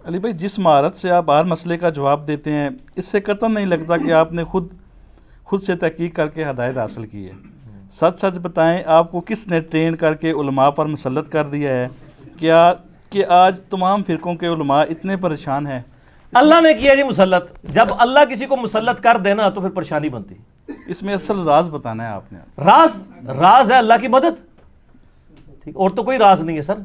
علی بھائی، جس مہارت سے آپ ہر مسئلے کا جواب دیتے ہیں، اس سے قطعاً نہیں لگتا کہ آپ نے خود سے تحقیق کر کے ہدایت حاصل کی ہے۔ سچ سچ بتائیں، آپ کو کس نے ٹرین کر کے علماء پر مسلط کر دیا ہے کہ آج تمام فرقوں کے علماء اتنے پریشان ہیں؟ اللہ نے کیا جی مسلط۔ جب اللہ کسی کو مسلط کر دینا تو پھر پریشانی بنتی۔ اس میں اصل راز بتانا ہے آپ نے۔ راز ہے اللہ کی مدد، ٹھیک، اور تو کوئی راز نہیں ہے سر۔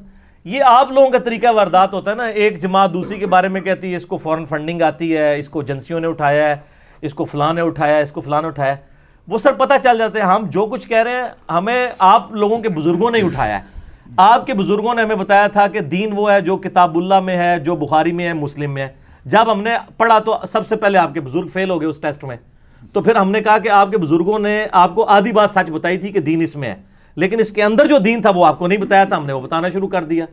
یہ آپ لوگوں کا طریقہ واردات ہوتا ہے نا، ایک جماعت دوسری کے بارے میں کہتی ہے اس کو فورن فنڈنگ آتی ہے، اس کو ایجنسیوں نے اٹھایا ہے، اس کو فلاں نے اٹھایا ہے، اس کو فلاں نے اٹھایا ہے۔ وہ سر پتہ چل جاتے ہیں، ہم جو کچھ کہہ رہے ہیں ہمیں آپ لوگوں کے بزرگوں نے اٹھایا ہے۔ آپ کے بزرگوں نے ہمیں بتایا تھا کہ دین وہ ہے جو کتاب اللہ میں ہے، جو بخاری میں ہے، مسلم میں ہے۔ جب ہم نے پڑھا تو سب سے پہلے آپ کے بزرگ فیل ہو گئے اس ٹیسٹ میں، تو پھر ہم نے کہا کہ آپ کے بزرگوں نے آپ کو آدھی بات سچ بتائی تھی کہ دین اس میں ہے، لیکن اس کے اندر جو دین تھا وہ آپ کو نہیں بتایا تھا، ہم نے وہ بتانا شروع کر دیا۔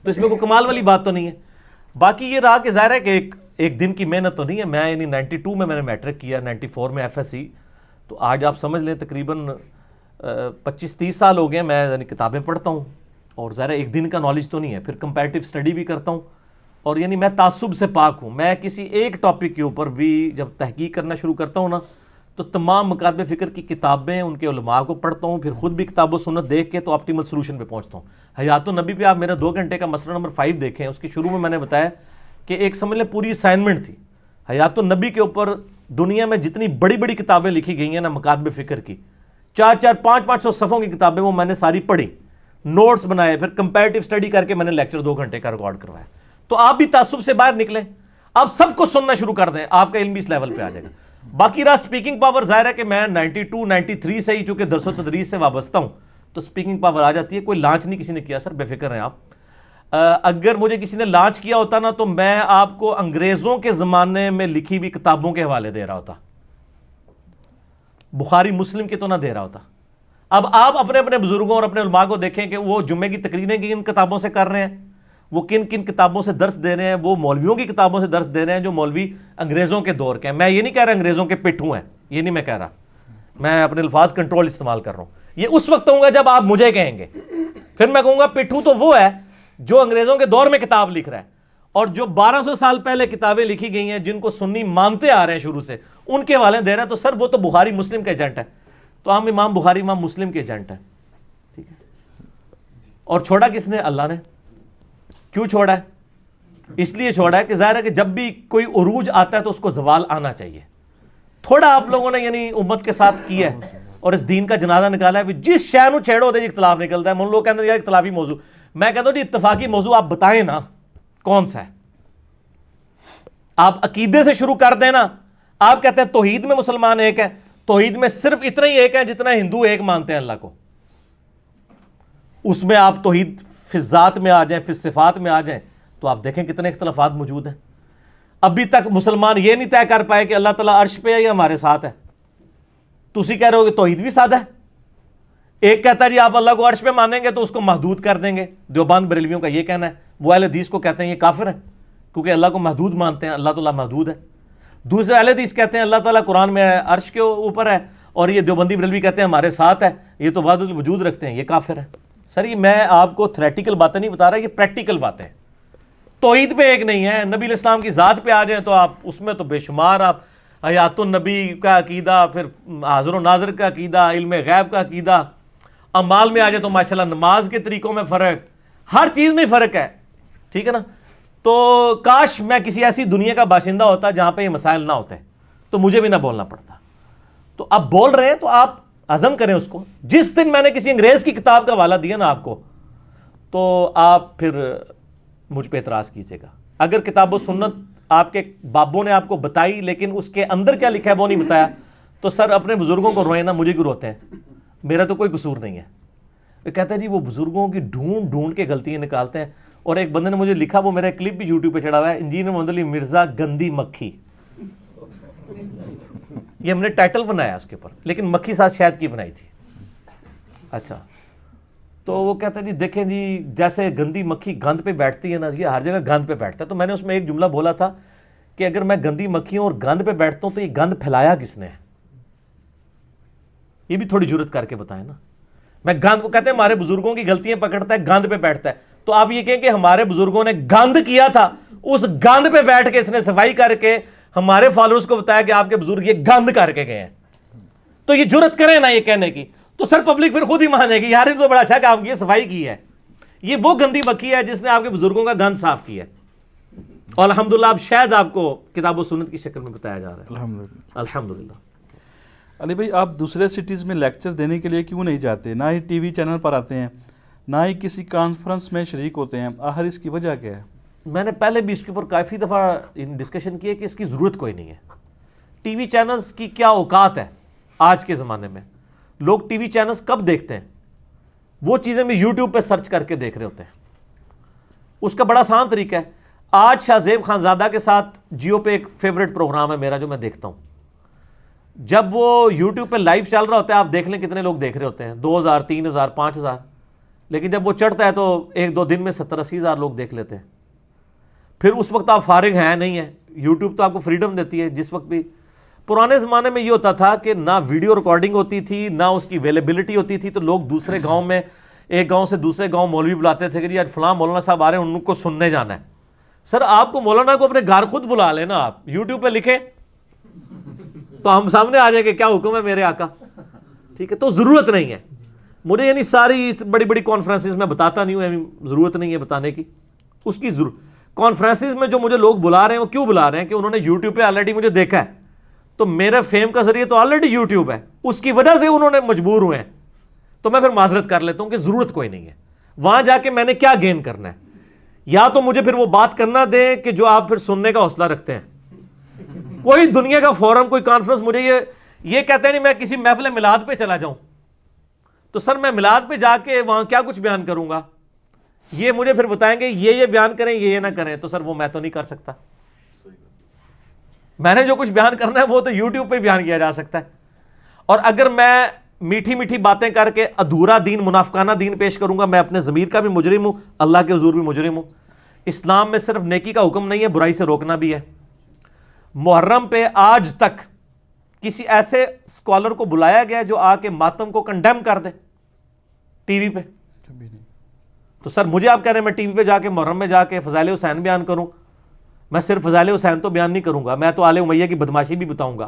تو اس میں کوئی کمال والی بات تو نہیں ہے۔ باقی یہ رہا کہ ظاہر ہے کہ ایک دن کی محنت تو نہیں ہے۔ میں یعنی 92 میں نے میٹرک کیا، 94 میں ایف ایس سی، تو آج آپ سمجھ لیں تقریباً 25-30 سال ہو گئے میں یعنی کتابیں پڑھتا ہوں، اور ظاہر ہے ایک دن کا نالج تو نہیں ہے، پھر کمپیریٹیو اسٹڈی بھی کرتا ہوں، اور یعنی میں تعصب سے پاک ہوں۔ میں کسی ایک ٹاپک کے اوپر بھی جب تحقیق کرنا شروع کرتا ہوں نا، تو تمام مکاتب فکر کی کتابیں، ان کے علماء کو پڑھتا ہوں، پھر خود بھی کتاب و سنت دیکھ کے تو آپٹیمل سولوشن پہ پہنچتا ہوں۔ حیات النبی پہ آپ میرا 2 گھنٹے کا مسئلہ نمبر 5 دیکھیں، اس کی شروع میں نے بتایا کہ ایک سمجھ لیں پوری اسائنمنٹ تھی حیات النبی کے اوپر۔ دنیا میں جتنی بڑی بڑی کتابیں لکھی گئی ہیں نا مکاتب فکر کی، 400-500 صفحوں کی کتابیں، وہ میں نے ساری پڑھی، نوٹس بنائے، پھر کمپیریٹیو اسٹڈی کر کے میں نے لیکچر 2 گھنٹے کا ریکارڈ کروایا۔ تو آپ بھی تعصب سے باہر نکلیں، آپ سب کو سننا شروع کر دیں، آپ کا علم بھی اس لیول پہ آ جائے گا۔ باقی رہا سپیکنگ پاور، ظاہر ہے کہ میں 92-93 سے ہی چونکہ درس و تدریس سے وابستہ ہوں تو سپیکنگ پاور آ جاتی ہے۔ کوئی لانچ نہیں کسی نے کیا سر، بے فکر ہیں آپ۔ اگر مجھے کسی نے لانچ کیا ہوتا نا تو میں آپ کو انگریزوں کے زمانے میں لکھی ہوئی کتابوں کے حوالے دے رہا ہوتا، بخاری مسلم کے تو نہ دے رہا ہوتا۔ اب آپ اپنے اپنے بزرگوں اور اپنے علماء کو دیکھیں کہ وہ جمعے کی تقریریں کن کتابوں سے کر رہے ہیں، وہ کن کن کتابوں سے درس دے رہے ہیں، وہ مولویوں کی کتابوں سے درس دے رہے ہیں جو مولوی انگریزوں کے دور کے ہیں۔ میں یہ نہیں کہہ رہا انگریزوں کے پٹھوں ہیں، یہ نہیں میں کہہ رہا، میں اپنے الفاظ کنٹرول استعمال کر رہا ہوں۔ یہ اس وقت ہوں گا جب آپ مجھے کہیں گے، پھر میں کہوں گا پٹھوں تو وہ ہے جو انگریزوں کے دور میں کتاب لکھ رہا ہے، اور جو 1200 سال پہلے کتابیں لکھی گئی ہیں جن کو سنی مانتے آ رہے ہیں شروع سے، ان کے حوالے دے رہا ہے۔ تو سر وہ تو بخاری مسلم کا ایجنٹ ہے، تو ہم امام بخاری امام مسلم کے ایجنٹ ہیں، ٹھیک ہے۔ اور چھوڑا کس نے؟ اللہ نے۔ کیوں چھوڑا ہے؟ اس لیے چھوڑا ہے کہ ظاہر ہے کہ جب بھی کوئی عروج آتا ہے تو اس کو زوال آنا چاہیے۔ تھوڑا آپ لوگوں نے یعنی امت کے ساتھ کیا ہے اور اس دین کا جنازہ نکالا ہے، جس شے نو چھیڑو دے اختلاف نکلتا ہے۔ من لوگ کہتے ہیں یار اختلافی موضوع، میں کہتا ہوں جی اتفاقی موضوع آپ بتائیں نا کون سا ہے۔ آپ عقیدے سے شروع کر دیں نا، آپ کہتے ہیں توحید میں مسلمان ایک ہے، توحید میں صرف اتنا ہی ایک ہے جتنا ہندو ایک مانتے ہیں اللہ کو، اس میں آپ توحید فی الذات میں آ جائیں، فی الصفات میں آ جائیں تو آپ دیکھیں کتنے اختلافات موجود ہیں۔ ابھی تک مسلمان یہ نہیں طے کر پائے کہ اللہ تعالیٰ عرش پہ ہے یا ہمارے ساتھ ہے۔ تسی کہہ رہے ہو کہ توحید بھی سادہ ہے۔ ایک کہتا ہے جی آپ اللہ کو عرش پہ مانیں گے تو اس کو محدود کر دیں گے، دیوبند بریلویوں کا یہ کہنا ہے۔ وہ اہل حدیث کو کہتے ہیں یہ کافر ہے کیونکہ اللہ کو محدود مانتے ہیں، اللہ تعالیٰ محدود ہے۔ دوسرے اہل حدیث کہتے ہیں اللہ تعالیٰ قرآن میں ہے، عرش کے اوپر ہے، اور یہ دیوبندی بریلوی کہتے ہیں ہمارے ساتھ ہے، یہ تو وحدت الوجود رکھتے ہیں، یہ کافر ہے۔ سر یہ میں آپ کو تھریٹیکل باتیں نہیں بتا رہا، یہ پریکٹیکل باتیں ہیں۔ توحید پہ ایک نہیں ہے، نبی علیہ السلام کی ذات پہ آ جائیں تو آپ اس میں تو بے شمار، آپ حیات النبی کا عقیدہ، پھر حاضر و ناظر کا عقیدہ، علم غیب کا عقیدہ، اعمال میں آ جائے تو ماشاءاللہ نماز کے طریقوں میں فرق، ہر چیز میں فرق ہے، ٹھیک ہے نا۔ تو کاش میں کسی ایسی دنیا کا باشندہ ہوتا جہاں پہ یہ مسائل نہ ہوتے تو مجھے بھی نہ بولنا پڑتا۔ تو اب بول رہے ہیں تو آپ عزم کریں اس کو۔ جس دن میں نے کسی انگریز کی کتاب کا حوالہ دیا نا آپ کو، تو آپ پھر مجھ پہ اعتراض کیجیے گا۔ اگر کتاب و سنت آپ کے بابوں نے آپ کو بتائی لیکن اس کے اندر کیا لکھا ہے وہ نہیں بتایا، تو سر اپنے بزرگوں کو روئیں نا، مجھے کیوں روتے ہیں؟ میرا تو کوئی قصور نہیں ہے۔ وہ کہتا ہے جی وہ بزرگوں کی ڈھونڈ ڈھونڈ کے غلطیاں نکالتے ہیں۔ اور ایک بندے نے مجھے لکھا، وہ میرا کلپ بھی یوٹیوب پہ چڑھا ہوا ہے، انجینئر محمد علی مرزا گندی مکھی، یہ ہم نے ٹائٹل بنایا اس کے اوپر، لیکن مکھی ساتھ شاید کی بنائی تھی۔ اچھا، تو وہ کہتا ہے جی دیکھیں جی جیسے گندی مکھی گند پہ بیٹھتی ہے نا، یہ ہر جگہ گند پہ بیٹھتا ہے۔ تو میں نے اس میں ایک جملہ بولا تھا کہ اگر میں گندی مکھی ہوں اور گند پہ بیٹھتا ہوں تو یہ گند پھیلایا کس نے ہے؟ یہ بھی تھوڑی جرت کر کے بتائیں نا۔ میں گند کو کہتے ہیں ہمارے بزرگوں کی غلطیاں پکڑتا ہے، گند پہ بیٹھتا ہے، تو آپ یہ کہیں کہ ہمارے بزرگوں نے گند کیا تھا اس گند پہ بیٹھ کے اس نے صفائی کر کے ہمارے فالوورز کو بتایا کہ آپ کے بزرگ یہ گند کر کے گئے ہیں. تو یہ جرت کرے نا یہ کہنے کی, تو سر پبلک پھر خود ہی مانے گی یار تو بڑا اچھا کام کیا, صفائی کی ہے. یہ وہ گندی بکی ہے جس نے آپ کے بزرگوں کا گند صاف کیا ہے, اور الحمدللہ اب شاید آپ کو کتاب و سنت کی شکل میں بتایا جا رہا ہے. الحمدللہ. علی بھائی, آپ دوسرے سٹیز میں لیکچر دینے کے لیے کیوں نہیں جاتے؟ نہ ہی ٹی وی چینل پر آتے ہیں, نہ ہی کسی کانفرنس میں شریک ہوتے ہیں, آخر اس کی وجہ کیا ہے؟ میں نے پہلے بھی اس کے اوپر کافی دفعہ ڈسکشن کی ہے کہ اس کی ضرورت کوئی نہیں ہے. ٹی وی چینلز کی کیا اوقات ہے آج کے زمانے میں؟ لوگ ٹی وی چینلز کب دیکھتے ہیں؟ وہ چیزیں بھی یوٹیوب پہ سرچ کر کے دیکھ رہے ہوتے ہیں. اس کا بڑا آسان طریقہ ہے. آج شاہ زیب خانزادہ کے ساتھ جیو پہ ایک فیوریٹ پروگرام ہے میرا جو میں دیکھتا ہوں. جب وہ یوٹیوب پہ لائیو چل رہا ہوتا ہے, آپ دیکھ لیں کتنے لوگ دیکھ رہے ہوتے ہیں, 2000 3000 5000. لیکن جب وہ چڑھتا ہے تو 1-2 دن میں 70-80 ہزار لوگ دیکھ لیتے ہیں. پھر اس وقت آپ فارغ ہیں نہیں ہیں. یوٹیوب تو آپ کو فریڈم دیتی ہے جس وقت بھی. پرانے زمانے میں یہ ہوتا تھا کہ نہ ویڈیو ریکارڈنگ ہوتی تھی, نہ اس کی اویلیبلٹی ہوتی تھی, تو لوگ دوسرے گاؤں میں, ایک گاؤں سے دوسرے گاؤں مولوی بلاتے تھے کہ آج فلاں مولانا صاحب آ رہے ہیں, ان کو سننے جانا ہے. سر آپ کو مولانا کو اپنے گھر خود بلا لینا, آپ یوٹیوب پہ لکھیں تو ہم سامنے آ جائیں گے کیا حکم ہے میرے آقا. ٹھیک ہے, تو ضرورت نہیں ہے مجھے, یعنی ساری بڑی بڑی کانفرنسز میں بتاتا نہیں ہوں, یعنی ضرورت نہیں ہے بتانے کی. اس کی کانفرنسز میں جو مجھے لوگ بلا رہے ہیں وہ کیوں بلا رہے ہیں کہ انہوں نے یوٹیوب پہ آلریڈی مجھے دیکھا ہے, تو میرے فیم کا ذریعہ تو آلریڈی یوٹیوب ہے, اس کی وجہ سے انہوں نے مجبور ہوئے ہیں. تو میں پھر معذرت کر لیتا ہوں کہ ضرورت کوئی نہیں ہے. وہاں جا کے میں نے کیا گین کرنا ہے؟ یا تو مجھے پھر وہ بات کرنا دیں کہ جو آپ پھر سننے کا حوصلہ رکھتے ہیں. کوئی دنیا کا فورم, کوئی کانفرنس مجھے یہ کہتے ہیں نہیں میں کسی محفل میلاد پہ چلا جاؤں, تو سر میں میلاد پہ جا کے وہاں کیا کچھ بیان کروں گا؟ یہ مجھے پھر بتائیں گے یہ بیان کریں یہ نہ کریں, تو سر وہ میں تو نہیں کر سکتا. میں نے جو کچھ بیان کرنا ہے وہ تو یوٹیوب پہ بیان کیا جا سکتا ہے. اور اگر میں میٹھی میٹھی باتیں کر کے ادھورا دین, منافقانہ دین پیش کروں گا, میں اپنے ضمیر کا بھی مجرم ہوں, اللہ کے حضور بھی مجرم ہوں. اسلام میں صرف نیکی کا حکم نہیں ہے, برائی سے روکنا بھی ہے. محرم پہ آج تک کسی ایسے اسکالر کو بلایا گیا جو آ کے ماتم کو کنڈیم کر دے ٹی وی پہ؟ تو سر مجھے آپ کہہ رہے ہیں میں ٹی وی پہ جا کے محرم میں جا کے فضائل حسین بیان کروں؟ میں صرف فضائل حسین تو بیان نہیں کروں گا, میں تو آل امیہ کی بدماشی بھی بتاؤں گا,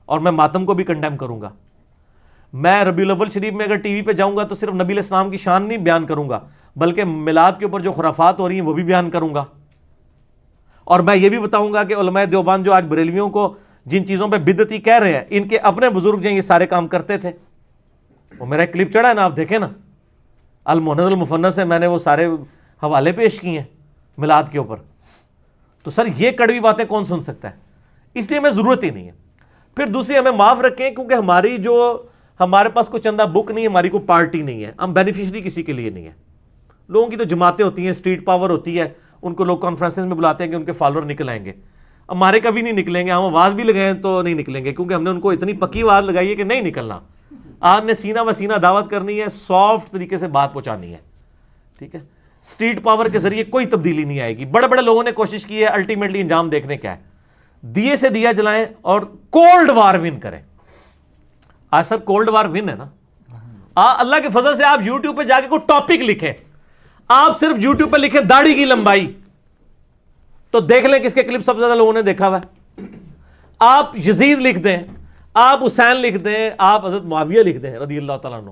اور میں ماتم کو بھی کنڈیم کروں گا. میں ربیع الاول شریف میں اگر ٹی وی پہ جاؤں گا تو صرف نبی علیہ السلام کی شان نہیں بیان کروں گا, بلکہ میلاد کے اوپر جو خرافات ہو رہی ہیں وہ بھی بیان کروں گا. اور میں یہ بھی بتاؤں گا کہ علماء دیوبند جو آج بریلویوں کو جن چیزوں پہ بدعتی کہہ رہے ہیں, ان کے اپنے بزرگ جو یہ سارے کام کرتے تھے. وہ میرا ایک کلپ چڑھا ہے نا, آپ دیکھیں نا, المہند المفنس سے میں نے وہ سارے حوالے پیش کیے ہیں میلاد کے اوپر. تو سر یہ کڑوی باتیں کون سن سکتا ہے؟ اس لیے ہمیں ضرورت ہی نہیں ہے. پھر دوسری ہمیں معاف رکھیں کیونکہ ہمارے پاس کوئی چندہ بک نہیں ہے, ہماری کوئی پارٹی نہیں ہے, ہم بینیفیشری کسی کے لیے نہیں ہے. لوگوں کی تو جماعتیں ہوتی ہیں, اسٹریٹ پاور ہوتی ہے, ان کو لوگ کانفرنسز میں بلاتے ہیں کہ ان کے فالوور نکل آئیں گے. ہمارے کبھی نہیں نکلیں گے, ہم آواز بھی لگائیں تو نہیں نکلیں گے, کیونکہ ہم نے ان کو اتنی پکی آواز لگائی ہے کہ نہیں نکلنا. آپ نے سینہ و سینہ دعوت کرنی ہے, سافٹ طریقے سے بات پہنچانی ہے. ٹھیک ہے, اسٹریٹ پاور کے ذریعے کوئی تبدیلی نہیں آئے گی. بڑے بڑے لوگوں نے کوشش کی ہے, الٹیمیٹلی انجام دیکھنے کیا ہے, دیے سے دیا جلائیں اور کولڈ وار ون کریں. آج سر کولڈ وار ون ہے نا, اللہ کے فضل سے آپ یوٹیوب پہ جا کے کوئی ٹاپک لکھیں, آپ صرف یوٹیوب پہ لکھیں داڑھی کی لمبائی, تو دیکھ لیں کس کے کلپ سب سے زیادہ لوگوں نے دیکھا ہوا ہے. آپ یزید لکھ دیں, آپ حسین لکھ دیں, آپ حضرت معاویہ لکھ دیں رضی اللہ تعالیٰ عنہ,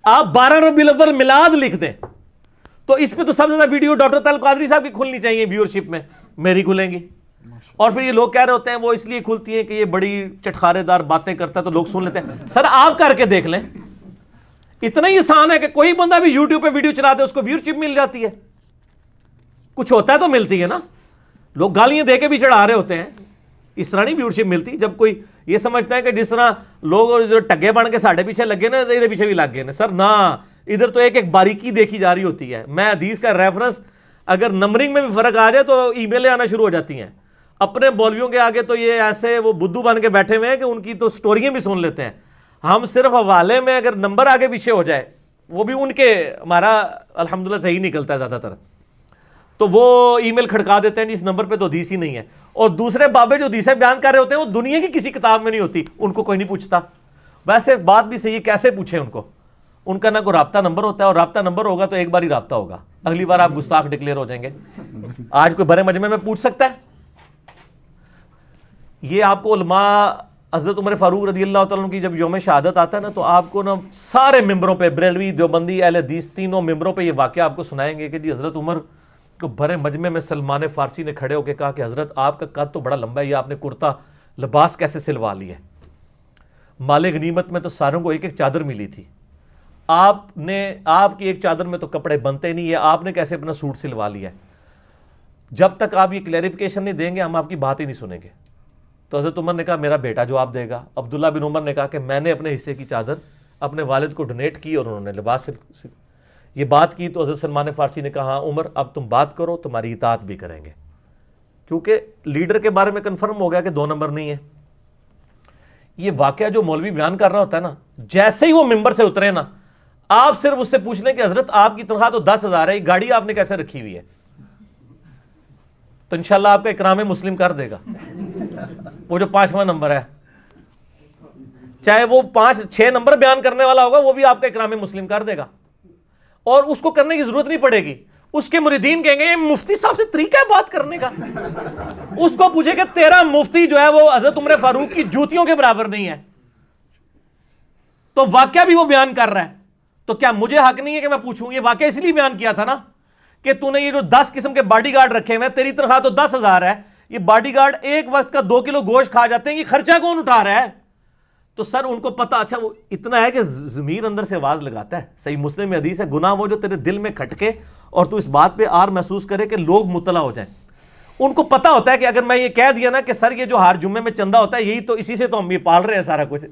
آپ 12 ربیع الاول میلاد لکھ دیں, تو اس پہ تو سب سے زیادہ ویڈیو ڈاکٹر طارق قادری صاحب کی کھلنی چاہیے ویورشپ میں, میری کھلیں گی. اور پھر یہ لوگ کہہ رہے ہوتے ہیں وہ اس لیے کھلتی ہیں کہ یہ بڑی چٹخارے دار باتیں کرتا ہے تو لوگ سن لیتے ہیں. سر آپ کر کے دیکھ لیں, اتنا ہی آسان ہے کہ کوئی بندہ بھی یوٹیوب پہ ویڈیو چلا دے, اس کو ویورشپ مل جاتی ہے. کچھ ہوتا ہے تو ملتی ہے نا, لوگ گالیاں دے کے بھی چڑھا رہے ہوتے ہیں, اس طرح نہیں ویورشپ ملتی. جب کوئی یہ سمجھتا ہے کہ جس طرح لوگ جو ٹگے بن کے ساڑھے پیچھے لگے نا, ادھر پیچھے بھی لگ گئے نا, سر نہ, ادھر تو ایک ایک باریکی دیکھی جا رہی ہوتی ہے. میں حدیث کا ریفرنس اگر نمبرنگ میں بھی فرق آ جائے تو ای میلیں آنا شروع ہو جاتی ہیں. اپنے مولویوں کے آگے تو یہ ایسے وہ بدھو بن کے بیٹھے ہوئے ہیں کہ ان کی تو سٹوریاں بھی سن لیتے ہیں. ہم صرف حوالے میں اگر نمبر آگے پیچھے ہو جائے, وہ بھی ان کے, ہمارا الحمدللہ صحیح نکلتا ہے زیادہ تر, تو وہ ای میل کھڑکا دیتے ہیں اس نمبر پہ تو حدیث ہی نہیں ہے. اور دوسرے بابے جو حدیثیں بیان کر رہے ہوتے ہیں وہ دنیا کی کسی کتاب میں نہیں ہوتی, ان کو کوئی نہیں پوچھتا. ویسے بات بھی صحیح ہے, کیسے پوچھیں ان کو, ان کا نہ کوئی رابطہ نمبر ہوتا ہے، اور رابطہ نمبر ہوگا تو ایک بار ہی رابطہ ہوگا، اگلی بار آپ گستاخ ڈکلیئر ہو جائیں گے۔ آج کوئی بڑے مجمع میں پوچھ سکتا ہے؟ یہ آپ کو علماء حضرت عمر فاروق رضی اللہ تعالیٰ عنہ کی جب یوم شہادت آتا ہے نا، تو آپ کو نا سارے ممبروں پہ، بریلوی، دیوبندی، اہل حدیث، تینوں ممبروں پہ یہ واقعہ آپ کو سنائیں گے کہ جی حضرت عمر کو بڑے مجمع میں سلمان فارسی نے کھڑے ہو کے کہا کہ حضرت آپ کا قد تو بڑا لمبا ہے، یہ آپ نے کرتا لباس کیسے سلوا لیا ہے؟ مال غنیمت میں تو ساروں کو ایک ایک چادر ملی تھی، آپ کی ایک چادر میں تو کپڑے بنتے نہیں ہے، آپ نے کیسے اپنا سوٹ سلوا لیا ہے؟ جب تک آپ یہ کلیریفیکیشن نہیں دیں گے ہم آپ کی بات ہی نہیں سنیں گے۔ تو حضرت عمر نے کہا میرا بیٹا جواب دے گا۔ عبداللہ بن عمر نے کہا کہ میں نے اپنے حصے کی چادر اپنے والد کو ڈونیٹ کی اور انہوں نے لباس یہ بات کی۔ تو حضرت سلمان فارسی نے کہا ہاں عمر اب تم بات کرو، تمہاری اطاعت بھی کریں گے، کیونکہ لیڈر کے بارے میں کنفرم ہو گیا کہ 2 نمبر نہیں ہے۔ یہ واقعہ جو مولوی بیان کر رہا ہوتا ہے نا، جیسے ہی وہ ممبر سے اترے نا، آپ صرف اس سے پوچھ لیں کہ حضرت آپ کی تنخواہ تو 10,000 ہے، یہ گاڑی آپ نے کیسے رکھی ہوئی ہے؟ تو انشاءاللہ آپ کا اکرام مسلم کر دے گا۔ وہ جو 5واں نمبر ہے، چاہے وہ 5-6 نمبر بیان کرنے والا ہوگا، وہ بھی آپ کا اکرام مسلم کر دے گا، اور اس کو کرنے کی ضرورت نہیں پڑے گی۔ اس کے مریدین کہیں گے یہ مفتی صاحب سے طریقہ ہے بات کرنے کا۔ اس کو پوچھے کہ تیرا مفتی جو ہے وہ حضرت عمر فاروق کی جوتیوں کے برابر نہیں ہے، تو واقعہ بھی وہ بیان کر رہا ہے، تو کیا مجھے حق نہیں ہے کہ میں پوچھوں؟ یہ واقعہ اس لیے بیان کیا تھا نا کہ تو نے یہ جو 10 قسم کے باڈی گارڈ رکھے ہوئے ہیں، تیری تنخواہ تو 10,000 ہے، یہ باڈی گارڈ ایک وقت کا 2 کلو گوشت کھا جاتے ہیں، یہ خرچہ کون اٹھا رہا ہے؟ تو سر ان کو پتا، اچھا وہ اتنا ہے کہ ضمیر اندر سے آواز لگاتا ہے۔ صحیح مسلم میں حدیث ہے، گناہ وہ جو تیرے دل میں کھٹکے اور تو اس بات پہ آر محسوس کرے کہ لوگ مطلع ہو جائیں۔ ان کو پتا ہوتا ہے کہ اگر میں یہ کہہ دیا نا کہ سر یہ جو ہر جمعے میں چندہ ہوتا ہے یہی تو، اسی سے تو ہم یہ پال رہے ہیں سارا کچھ،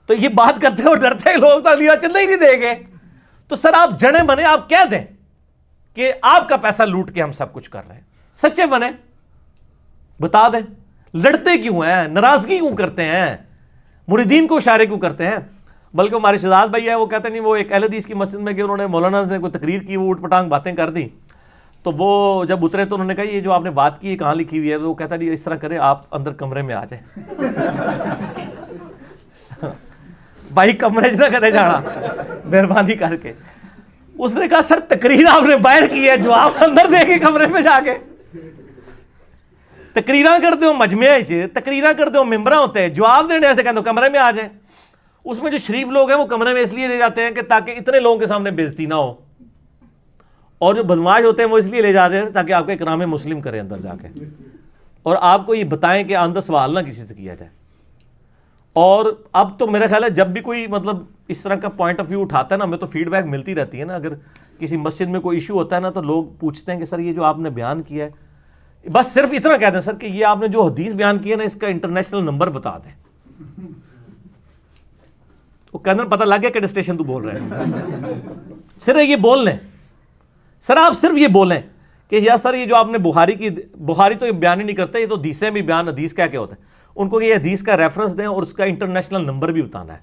تو یہ بات کرتے ہو ڈرتے ہیں لوگ تو اگلی بار چندہ ہی نہیں دیں گے۔ تو سر آپ جڑے بنے، آپ کہہ دیں کہ آپ کا پیسہ لوٹ کے ہم سب کچھ کر رہے ہیں، سچے بنے، بتا دیں لڑتے کیوں ہیں، ناراضگی کیوں کرتے ہیں، مریدین کو اشارے کیوں کرتے ہیں؟ بلکہ ہمارے شہزاد بھائی ہے وہ کہتے نہیں، وہ ایک اہل حدیث کی مسجد میں گئے، انہوں نے مولانا نے کوئی تقریر کی، وہ اٹھ پٹانگ باتیں کر دی، تو وہ جب اترے تو انہوں نے کہا یہ جو آپ نے بات کی کہاں لکھی ہوئی ہے؟ وہ کہتا نہیں اس طرح کرے آپ اندر کمرے میں آ جائیں۔ بھائی کمرے نہ کرے جانا مہربانی کر کے۔ اس نے کہا سر تقریر آپ نے باہر کی ہے، جو آپ اندر دے کے کمرے میں جا کے تقریراں کرتے ہو، مجمع تقریراں کرتے ہو، ممبراں ہوتے ہیں، جواب دینے ایسے کہتے ہو کمرے میں آ جائیں۔ اس میں جو شریف لوگ ہیں وہ کمرے میں اس لیے لے جاتے ہیں کہ تاکہ اتنے لوگوں کے سامنے بےزتی نہ ہو، اور جو بدماش ہوتے ہیں وہ اس لیے لے جاتے ہیں تاکہ آپ کا اکرام مسلم کریں اندر جا کے، اور آپ کو یہ بتائیں کہ آئندہ سوال نہ کسی سے کیا جائے۔ اور اب تو میرا خیال ہے جب بھی کوئی مطلب اس طرح کا پوائنٹ آف ویو اٹھاتا ہے نا، ہمیں تو فیڈ بیک ملتی رہتی ہے نا، اگر کسی مسجد میں کوئی ایشو ہوتا ہے نا تو لوگ پوچھتے ہیں کہ سر یہ جو آپ نے بیان کیا ہے، بس صرف اتنا کہہ دیں سر کہ یہ آپ نے جو حدیث بیان کی ہے نا اس کا انٹرنیشنل نمبر بتا دیں۔ وہ کہنے پتہ لگ گیا کہ اسٹیشن تو بول رہے ہیں، صرف یہ بول لیں، سر آپ صرف یہ بولیں کہ یا سر یہ جو آپ نے بخاری تو یہ بیان ہی نہیں کرتے، یہ تو حدیثیں بھی بیان، حدیث کیا کیا ہوتا ہے، ان کو یہ حدیث کا ریفرنس دیں اور اس کا انٹرنیشنل نمبر بھی بتانا ہے،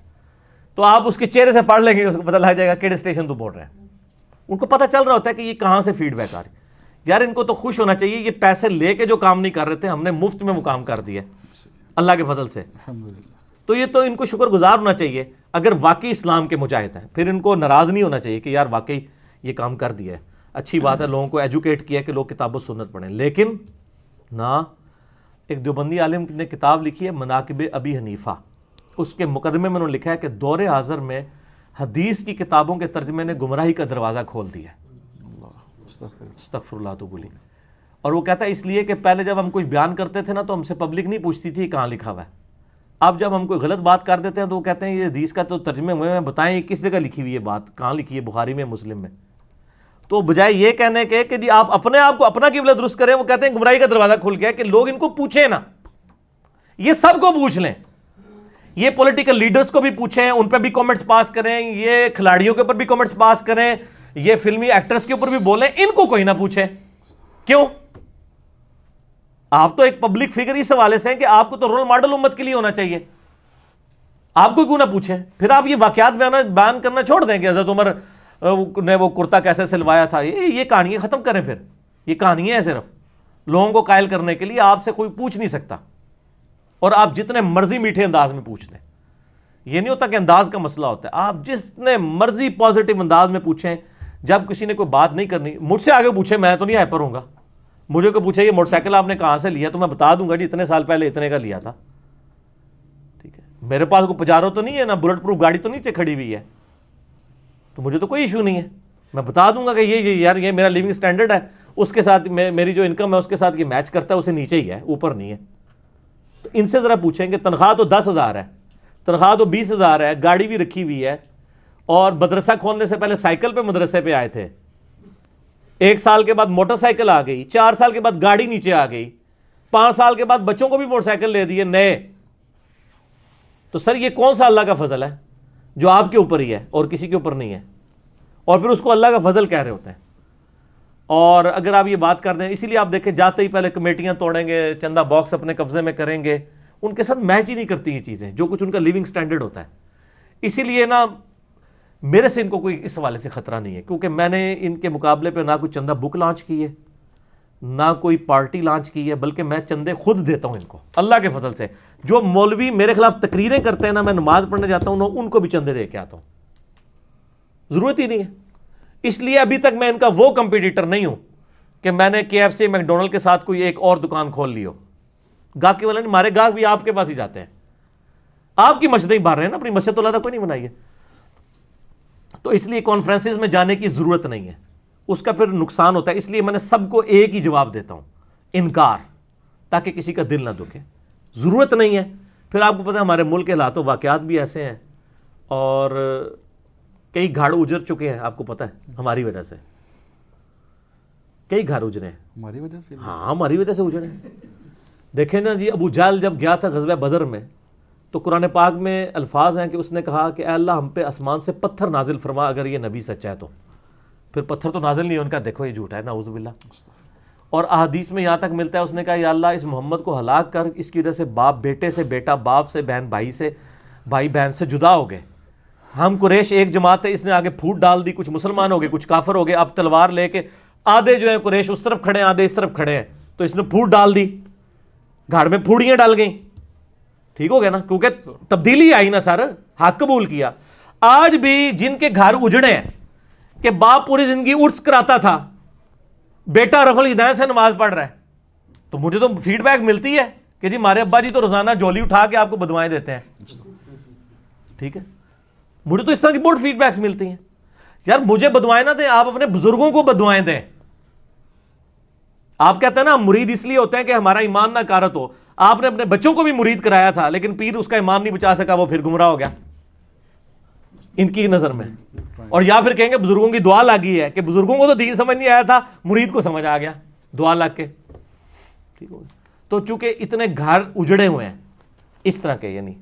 تو آپ اس کے چہرے سے پڑھ لیں گے، اس کو پتہ لگ جائے گا کہ اسٹیشن تو بول رہے ہیں۔ ان کو پتہ چل رہا ہوتا ہے کہ یہ کہاں سے فیڈ بیک آ رہی ہے۔ یار ان کو تو خوش ہونا چاہیے، یہ پیسے لے کے جو کام نہیں کر رہے تھے ہم نے مفت میں وہ کام کر دیا اللہ کے فضل سے، تو یہ تو ان کو شکر گزار ہونا چاہیے اگر واقعی اسلام کے مجاہد ہیں، پھر ان کو ناراض نہیں ہونا چاہیے کہ یار واقعی یہ کام کر دیا ہے، اچھی بات ہے، لوگوں کو ایجوکیٹ کیا کہ لوگ کتاب و سنت پڑھیں۔ لیکن نہ، ایک دیوبندی عالم نے کتاب لکھی ہے مناقب ابی حنیفہ، اس کے مقدمے میں انہوں نے لکھا ہے کہ دور حاضر میں حدیث کی کتابوں کے ترجمے نے گمراہی کا دروازہ کھول دیا ہے۔ استغفر اللہ تو بولی، اور وہ کہتا ہے اس لیے کہ پہلے جب ہم کچھ بیان کرتے تھے نا تو ہم سے پبلک نہیں پوچھتی تھی کہاں لکھا ہوا ہے، اب جب ہم کوئی غلط بات کر دیتے ہیں تو وہ کہتے ہیں یہ حدیث کا تو ترجمے ہوئے ہیں، بتائیں یہ کس جگہ لکھی ہوئی ہے بات، کہاں لکھی ہے، بخاری میں، مسلم میں؟ تو بجائے یہ کہنے کے کہ جی آپ اپنے آپ کو اپنا قبلہ درست کریں، وہ کہتے ہیں گمراہی کا دروازہ کھل گیا کہ لوگ ان کو پوچھیں نا، یہ سب کو پوچھ لیں، یہ پولیٹیکل لیڈرز کو بھی پوچھیں، ان پہ بھی کامنٹس پاس کریں، یہ کھلاڑیوں کے اوپر بھی کامنٹس پاس کریں، یہ فلمی ایکٹرز کے اوپر بھی بولیں، ان کو کوئی نہ پوچھے۔ کیوں؟ آپ تو ایک پبلک فگر اس حوالے سے ہیں کہ آپ کو تو رول ماڈل امت کے لیے ہونا چاہیے، آپ کو کیوں نہ پوچھیں؟ پھر آپ یہ واقعات بیان کرنا چھوڑ دیں کہ حضرت عمر نے وہ کرتا کیسے سلوایا تھا، یہ کہانیاں ختم کریں، پھر یہ کہانیاں ہیں صرف لوگوں کو قائل کرنے کے لیے، آپ سے کوئی پوچھ نہیں سکتا، اور آپ جتنے مرضی میٹھے انداز میں پوچھ لیں، یہ نہیں ہوتا کہ انداز کا مسئلہ ہوتا ہے. آپ جتنے مرضی پازیٹیو انداز میں پوچھیں, جب کسی نے کوئی بات نہیں کرنی, مجھ سے آگے پوچھے, میں تو نہیں ہائپر ہوں گا. مجھے کو پوچھے یہ موٹر سائیکل آپ نے کہاں سے لیا, تو میں بتا دوں گا جی اتنے سال پہلے اتنے کا لیا تھا. ٹھیک ہے, میرے پاس کوئی پجارو تو نہیں ہے, نہ بلٹ پروف گاڑی تو نیچے کھڑی ہوئی ہے, تو مجھے تو کوئی ایشو نہیں ہے. میں بتا دوں گا کہ یہ یار یہ میرا لیونگ سٹینڈرڈ ہے, اس کے ساتھ میری جو انکم ہے اس کے ساتھ یہ میچ کرتا ہے, اسے نیچے ہی ہے, اوپر نہیں ہے. تو ان سے ذرا پوچھیں کہ تنخواہ تو 10,000 ہے, تنخواہ تو 20,000 ہے, گاڑی بھی رکھی ہوئی ہے, اور مدرسہ کھولنے سے پہلے سائیکل پہ مدرسے پہ آئے تھے, 1 سال کے بعد موٹر سائیکل آ گئی, 4 سال کے بعد گاڑی نیچے آ گئی, 5 سال کے بعد بچوں کو بھی موٹر سائیکل لے دیے نئے. تو سر یہ کون سا اللہ کا فضل ہے جو آپ کے اوپر ہی ہے اور کسی کے اوپر نہیں ہے, اور پھر اس کو اللہ کا فضل کہہ رہے ہوتے ہیں. اور اگر آپ یہ بات کر دیں, اسی لیے آپ دیکھیں جاتے ہی پہلے کمیٹیاں توڑیں گے, چندہ باکس اپنے قبضے میں کریں گے, ان کے ساتھ میچ ہی نہیں کرتی یہ چیزیں, جو کچھ ان کا لیونگ سٹینڈرڈ ہوتا ہے. اسی لیے نا میرے سے ان کو کوئی اس حوالے سے خطرہ نہیں ہے, کیونکہ میں نے ان کے مقابلے پہ نہ کوئی چندہ بک لانچ کی ہے, نہ کوئی پارٹی لانچ کی ہے, بلکہ میں چندے خود دیتا ہوں ان کو اللہ کے فضل سے. جو مولوی میرے خلاف تقریریں کرتے ہیں نا, میں نماز پڑھنے جاتا ہوں ان کو بھی چندے دے کے آتا ہوں, ضرورت ہی نہیں ہے. اس لیے ابھی تک میں ان کا وہ کمپیٹیٹر نہیں ہوں کہ میں نے KFC میکڈونلڈ کے ساتھ کوئی ایک اور دکان کھول لی ہو. گاہک والا نہیں, ہمارے گاہک بھی آپ کے پاس ہی جاتے ہیں, آپ کی مسجدیں ہی بھر رہے ہیں نا, اپنی مسجد تو اللہ کوئی نہیں بنائی ہے. تو اس لیے کانفرنسز میں جانے کی ضرورت نہیں ہے, اس کا پھر نقصان ہوتا ہے. اس لیے میں نے سب کو ایک ہی جواب دیتا ہوں, انکار, تاکہ کسی کا دل نہ دکھے. ضرورت نہیں ہے. پھر آپ کو پتہ ہے ہمارے ملک کے حالات و واقعات بھی ایسے ہیں, اور کئی گھر اجڑ چکے ہیں, آپ کو پتہ ہے ہماری وجہ سے کئی گھر اجڑے ہیں, ہماری وجہ سے. ہاں ہماری وجہ سے اجڑے ہیں. دیکھیں نا جی, ابو جہل جب گیا تھا غزوہ بدر میں, تو قرآن پاک میں الفاظ ہیں کہ اس نے کہا کہ اے اللہ ہم پہ آسمان سے پتھر نازل فرما اگر یہ نبی سچا ہے تو. پھر پتھر تو نازل نہیں ہے, ان کا دیکھو یہ جھوٹا ہے, نعوذ باللہ. اور احادیث میں یہاں تک ملتا ہے, اس نے کہا یا اللہ اس محمد کو ہلاک کر, اس کی وجہ سے باپ بیٹے سے, بیٹا باپ سے, بہن بھائی سے, بھائی بہن سے جدا ہو گئے. ہم قریش ایک جماعت ہے, اس نے آگے پھوٹ ڈال دی, کچھ مسلمان ہو گئے کچھ کافر ہو گئے. اب تلوار لے کے آدھے جو ہیں قریش اس طرف کھڑے ہیں, آدھے اس طرف کھڑے ہیں, تو اس نے پھوٹ ڈال دی, گھر میں پھوڑیاں ڈال گئیں. ٹھیک ہو گیا نا, کیونکہ تبدیلی آئی نا سر, حق قبول کیا. آج بھی جن کے گھر اجڑے ہیں کہ باپ پوری زندگی عرس کراتا تھا, بیٹا رفل ہدایت سے نماز پڑھ رہا ہے, تو مجھے تو فیڈ بیک ملتی ہے کہ جی ہمارے ابا جی تو روزانہ جولی اٹھا کے آپ کو بدوائیں دیتے ہیں. ٹھیک ہے, مجھے تو اس طرح کی بہت فیڈ بیکس ملتی ہیں. یار مجھے بدوائیں نہ دیں, آپ اپنے بزرگوں کو بدوائیں دیں. آپ کہتے ہیں نا مرید اس لیے ہوتے ہیں کہ ہمارا ایمان نہ کارت ہو. آپ نے اپنے بچوں کو بھی مرید کرایا تھا, لیکن پیر اس کا ایمان نہیں بچا سکا, وہ پھر گمراہ ہو گیا ان کی نظر میں. اور یا پھر کہیں گے بزرگوں کی دعا لگی ہے, کہ بزرگوں کو تو دین سمجھ نہیں آیا تھا, مرید کو سمجھ آ گیا دعا لگ کے. ٹھیک ہو گیا. تو چونکہ اتنے گھر اجڑے ہوئے ہیں اس طرح کے, یعنی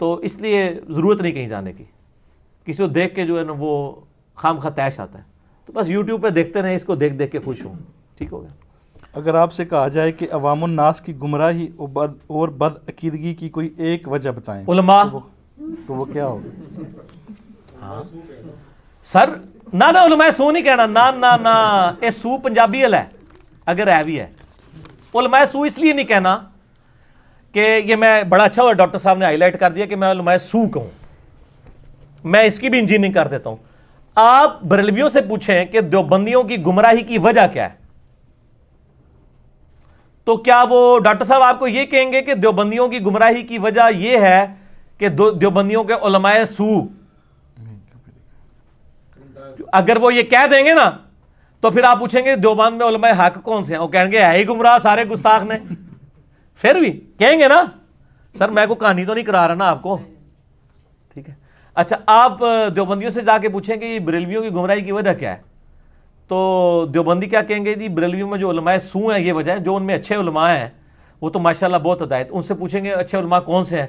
تو اس لیے ضرورت نہیں کہیں جانے کی. کسی کو دیکھ کے جو ہے نا وہ خام خواہ تیش آتا ہے, تو بس یوٹیوب پہ دیکھتے رہیں, اس کو دیکھ دیکھ کے خوش ہوں. ٹھیک ہو گیا. اگر آپ سے کہا جائے کہ عوام الناس کی گمراہی اور بد عقیدگی کی کوئی ایک وجہ بتائیں, علماء, تو وہ کیا ہوگا؟ ہاں سر, نہ علماء سو نہیں کہنا, نہ اے سو پنجابی ہے, اگر ہے بھی ہے. علماء سو اس لیے نہیں کہنا کہ یہ میں بڑا اچھا ہوا ڈاکٹر صاحب نے ہائی لائٹ کر دیا کہ میں علماء سو کہوں, میں اس کی بھی انجینئرنگ کر دیتا ہوں. آپ بریلویوں سے پوچھیں کہ دیوبندیوں کی گمراہی کی وجہ کیا ہے, تو کیا وہ ڈاکٹر صاحب آپ کو یہ کہیں گے کہ دیوبندیوں کی گمراہی کی وجہ یہ ہے کہ دیوبندیوں کے علماء سو؟ اگر وہ یہ کہہ دیں گے نا, تو پھر آپ پوچھیں گے دیوبند میں علماء حق کون سے ہیں, وہ کہیں گے ہے ہی گمراہ سارے گستاخ نے. پھر بھی کہیں گے نا سر میں کو کہانی تو نہیں کرا رہا نا آپ کو. ٹھیک ہے. اچھا, آپ دیوبندیوں سے جا کے پوچھیں کہ یہ بریلویوں کی گمراہی کی وجہ کیا ہے, تو دیوبندی کیا کہیں گے, جی بریلویوں میں جو علماء سو ہیں یہ وجہ ہے, جو ان میں اچھے علماء ہیں وہ تو ماشاءاللہ بہت ہدایت. ان سے پوچھیں گے اچھے علماء کون سے ہیں,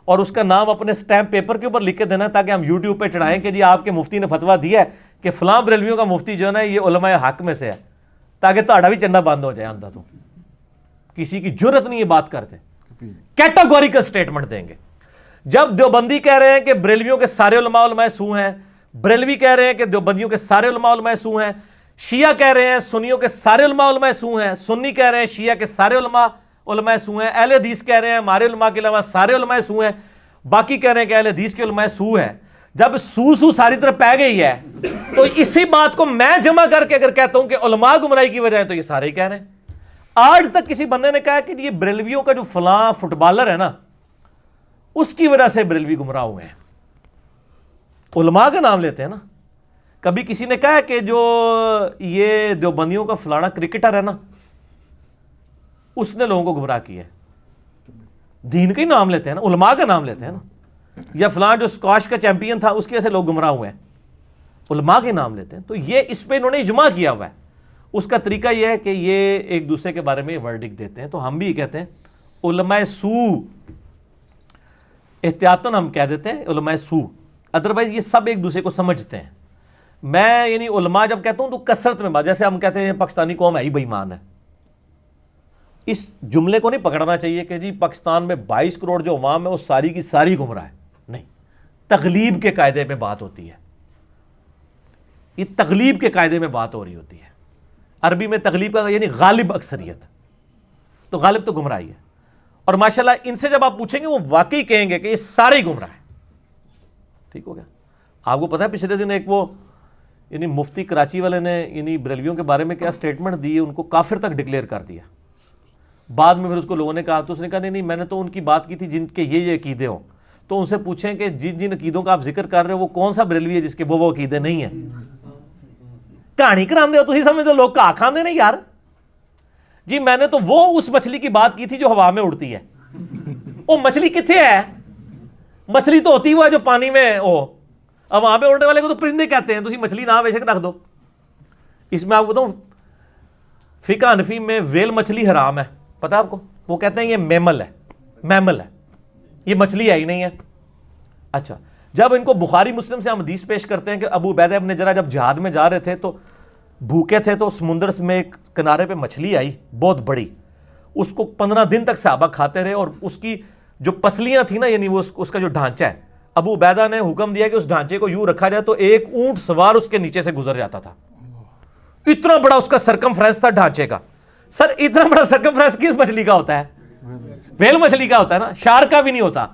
اور اس کا نام اپنے سٹیمپ پیپر کے اوپر لکھ کے دینا, تاکہ ہم یوٹیوب پہ چڑھائیں کہ جی آپ کے مفتی نے فتویٰ دیا ہے کہ فلاں بریلویوں کا مفتی جو ہے نا یہ علماء حق میں سے ہے, تاکہ تہاڈا بھی چندہ بند ہو جائے اندھا. تو کسی کی جرت نہیں یہ بات کرتے, کیٹاگوریکل سٹیٹمنٹ دیں گے. جب دیوبندی کہہ رہے ہیں کہ بریلویوں کے سارے علماء سو ہیں, بریلوی کہہ رہے ہیں کہ دیوبندیوں کے سارے علماء سو ہیں, شیعہ کہہ رہے ہیں سنیوں کے سارے علماء سو ہیں, سنی کہہ رہے ہیں شیعہ کے سارے علماء سو ہیں, اہل حدیث کہہ رہے ہیں ہمارے علماء کے علاوہ سارے علماء سو ہیں, باقی کہہ رہے ہیں کہ اہل حدیث کے علماء سو ہے. جب سو ساری طرف پہ گئی ہے تو اسی بات کو میں جمع کر کے اگر کہتا ہوں کہ علماء گمراہی کی وجہ ہے تو یہ سارے ہی کہہ رہے ہیں. آج تک کسی بندے نے کہا کہ یہ بریلویوں کا جو فلاں فٹ بالر ہے نا اس کی وجہ سے بریلوی گمراہ ہوئے ہیں. علماء کا نام لیتے ہیں نا. کبھی کسی نے کہا کہ جو یہ دیوبندیوں کا فلانا کرکٹر ہے نا اس نے لوگوں کو گمراہ کیا ہے. دین کا ہی نام لیتے ہیں نا, علماء کا نام لیتے ہیں نا. یا فلاں جو اسکواش کا چیمپئن تھا اس کی وجہ سے لوگ گمراہ ہوئے ہیں, علماء کے نام لیتے ہیں. تو یہ اس پہ انہوں نے اجماع کیا ہوا ہے. اس کا طریقہ یہ ہے کہ یہ ایک دوسرے کے بارے میں ورڈکٹ دیتے ہیں. تو ہم بھی یہ کہتے ہیں علماء سو, احتیاطاً ہم کہہ دیتے ہیں علماء سو, ادروائز یہ سب ایک دوسرے کو سمجھتے ہیں. میں یعنی علماء جب کہتا ہوں تو کثرت میں بات, جیسے ہم کہتے ہیں پاکستانی قوم ہے ہی بے ایمان ہے, اس جملے کو نہیں پکڑنا چاہیے کہ جی پاکستان میں 22 کروڑ جو عوام ہے وہ ساری کی ساری گمراہ ہے. نہیں, تغلیب کے قاعدے میں بات ہوتی ہے. یہ تغلیب کے قاعدے میں بات ہو رہی ہوتی ہے. عربی میں تغلیب کا یعنی غالب اکثریت, تو غالب تو گمراہی ہے. اور ماشاءاللہ ان سے جب آپ پوچھیں گے وہ واقعی کہیں گے کہ یہ سارے ہی گمراہ ہیں. ٹھیک ہو گیا. آپ کو پتا ہے پچھلے دن ایک وہ یعنی مفتی کراچی والے نے یعنی بریلویوں کے بارے میں کیا سٹیٹمنٹ دی ہے, ان کو کافر تک ڈکلیئر کر دیا. بعد میں پھر اس کو لوگوں نے کہا تو اس نے کہا نہیں میں نے تو ان کی بات کی تھی جن کے یہ عقیدے ہوں. تو ان سے پوچھیں کہ جن جن عقیدوں کا آپ ذکر کر رہے ہو وہ کون سا بریلوی ہے جس کے وہ عقیدے نہیں ہیں. کہانی کراندے ہو تسی سمجھ دو لوگ کہا کھاندے نہیں یار. جی میں نے تو وہ اس مچھلی کی بات کی تھی جو ہوا میں اڑتی ہے. وہ مچھلی کتنے ہے؟ مچھلی تو ہوتی ہوا جو پانی میں ہو. اب وہاں پہ اڑنے والے کو تو پرندے کہتے ہیں, تو مچھلی نہ بے شک رکھ دو. اس میں آپ کو بتاؤں فقہ حنفی میں ویل مچھلی حرام ہے, پتہ آپ کو؟ وہ کہتے ہیں یہ میمل ہے, میمل ہے, یہ مچھلی ہے ہی نہیں ہے. اچھا, جب ان کو بخاری مسلم سے ہم حدیث پیش کرتے ہیں کہ ابو عبیدہ ابن جرح جب جہاد میں جا رہے تھے تو بھوکے تھے تو سمندر میں ایک کنارے پہ مچھلی آئی بہت بڑی, اس کو 15 دن تک صحابہ کھاتے رہے, اور اس کی جو پسلیاں تھیں نا یعنی وہ اس کا جو ڈھانچہ ہے, ابو عبیدہ نے حکم دیا کہ اس ڈھانچے کو یوں رکھا جائے تو ایک اونٹ سوار اس کے نیچے سے گزر جاتا تھا. اتنا بڑا اس کا سرکمفرنس تھا ڈھانچے کا. سر اتنا بڑا سرکمفرنس کس مچھلی کا ہوتا ہے؟ ویل مچھلی کا ہوتا ہے نا, شارک کا بھی نہیں ہوتا.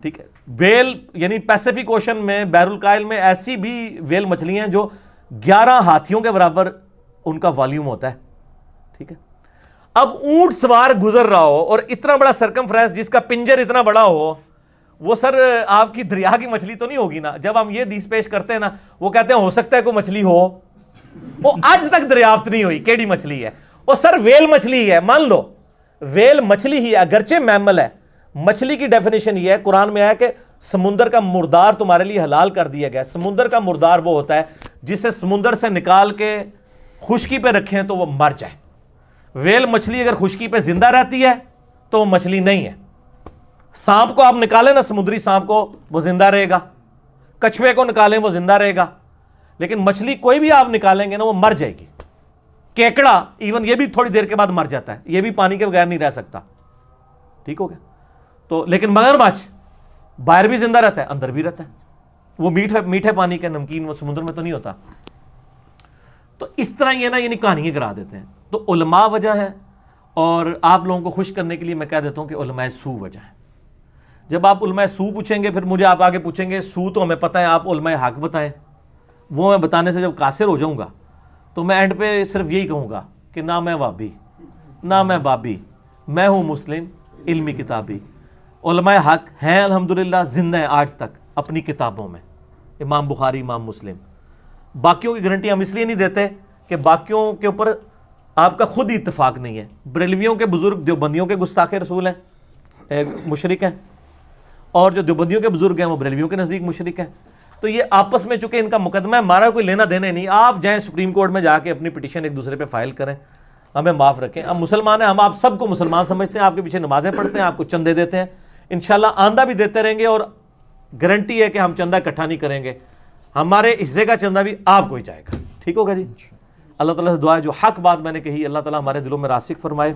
ٹھیک ہے, ویل یعنی پیسیفک اوشن میں بحر الکاہل میں ایسی بھی ویل مچھلیاں ہیں جو 11 ہاتھیوں کے برابر ان کا والیوم ہوتا ہے. ٹھیک ہے, اب اونٹ سوار گزر رہا ہو اور اتنا بڑا سرکمفرنس جس کا پنجر اتنا بڑا ہو, وہ سر آپ کی دریا کی مچھلی تو نہیں ہوگی نا. جب ہم یہ حدیث پیش کرتے ہیں نا وہ کہتے ہیں ہو سکتا ہے کوئی مچھلی ہو, وہ آج تک دریافت نہیں ہوئی کیڑی مچھلی ہے. وہ سر ویل مچھلی ہے, مان لو ویل مچھلی ہی اگرچہ میمل ہے. مچھلی کی ڈیفینیشن یہ ہے قرآن میں ہے کہ سمندر کا مردار تمہارے لیے حلال کر دیا گیا. سمندر کا مردار وہ ہوتا ہے جسے سمندر سے نکال کے خشکی پہ رکھیں تو وہ مر جائے. ویل مچھلی اگر خشکی پہ زندہ رہتی ہے تو وہ مچھلی نہیں ہے. سانپ کو آپ نکالیں نا, سمندری سانپ کو, وہ زندہ رہے گا. کچھوے کو نکالیں وہ زندہ رہے گا. لیکن مچھلی کوئی بھی آپ نکالیں گے نا وہ مر جائے گی. کیکڑا ایون یہ بھی تھوڑی دیر کے بعد مر جاتا ہے, یہ بھی پانی کے بغیر نہیں رہ سکتا. ٹھیک ہو گیا. تو لیکن مگرمچھ باہر بھی زندہ رہتا ہے اندر بھی رہتا ہے. وہ میٹھے پانی کا نمکین وہ سمندر میں تو نہیں ہوتا. تو اس طرح یہ نا یعنی کہانیاں کرا دیتے ہیں. تو علماء وجہ ہے, اور آپ لوگوں کو خوش کرنے کے لیے میں کہہ دیتا ہوں کہ علماء سو وجہ ہے. جب آپ علماء سو پوچھیں گے پھر مجھے آپ آگے پوچھیں گے سو تو ہمیں پتہ ہے, آپ علماء حق بتائیں. وہ میں بتانے سے جب قاصر ہو جاؤں گا تو میں اینڈ پہ صرف یہی کہوں گا کہ نہ میں وابی نہ میں بابی, میں ہوں مسلم علمی کتابی. علماء حق ہیں الحمدللہ, زندہ ہیں آج تک اپنی کتابوں میں, امام بخاری, امام مسلم. باقیوں کی گارنٹی ہم اس لیے نہیں دیتے کہ باقیوں کے اوپر آپ کا خود ہی اتفاق نہیں ہے. بریلویوں کے بزرگ دیوبندیوں کے گستاخ رسول ہیں, مشرک ہیں, اور جو دیوبندیوں کے بزرگ ہیں وہ بریلویوں کے نزدیک مشرک ہیں. تو یہ آپس میں چونکہ ان کا مقدمہ ہے, ہمارا کوئی لینا دینا نہیں. آپ جائیں سپریم کورٹ میں جا کے اپنی پٹیشن ایک دوسرے پہ فائل کریں, ہمیں معاف رکھیں. ہم مسلمان ہیں, ہم آپ سب کو مسلمان سمجھتے ہیں, آپ کے پیچھے نمازیں پڑھتے ہیں, آپ کو چندے دیتے ہیں, انشاءاللہ آندہ بھی دیتے رہیں گے, اور گارنٹی ہے کہ ہم چندہ اکٹھا نہیں کریں گے. ہمارے حصے کا چندہ بھی آپ کو ہی جائے گا. ٹھیک ہوگا جی. اللہ تعالیٰ سے دعا ہے جو حق بات میں نے کہی اللہ تعالیٰ ہمارے دلوں میں راسخ فرمائے,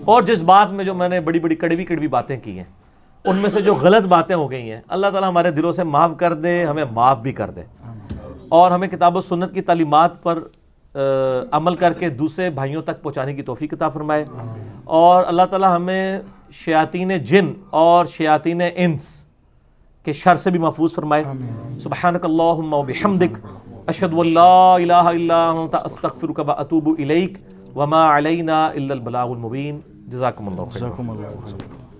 اور جس بات میں جو میں نے بڑی بڑی کڑوی کڑوی باتیں کی ہیں ان میں سے جو غلط باتیں ہو گئی ہیں اللہ تعالیٰ ہمارے دلوں سے معاف کر دے, ہمیں معاف بھی کر دے, اور ہمیں کتاب و سنت کی تعلیمات پر عمل کر کے دوسرے بھائیوں تک پہنچانے کی توفیق عطا فرمائے. اور اللہ تعالیٰ ہمیں شیاطین جن اور شیاطین انس کے شر سے بھی محفوظ فرمائے. سبحانک اللہم و بحمدک اشہد ان لا الہ الا انت استغفرک و اتوب الیک وما علینا الا البلاغ المبین. جزاکم اللہ خیر. جزاکم اللہ خیر.